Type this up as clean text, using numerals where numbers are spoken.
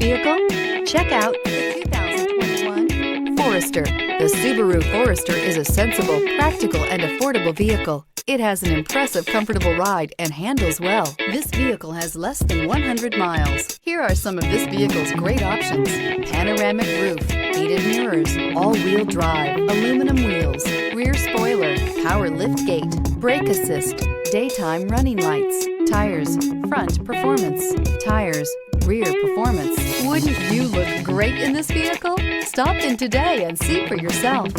vehicle? Check out the 2021 Forester. The Subaru Forester is a sensible, practical, and affordable vehicle. It has an impressive, comfortable ride and handles well. This vehicle has less than 100 miles. Here are some of this vehicle's great options: panoramic roof, heated mirrors, all-wheel drive, aluminum wheels, rear spoiler, power liftgate, brake assist, daytime running lights, tires, front performance, tires, rear performance. Wouldn't you look great in this vehicle? Stop in today and see for yourself.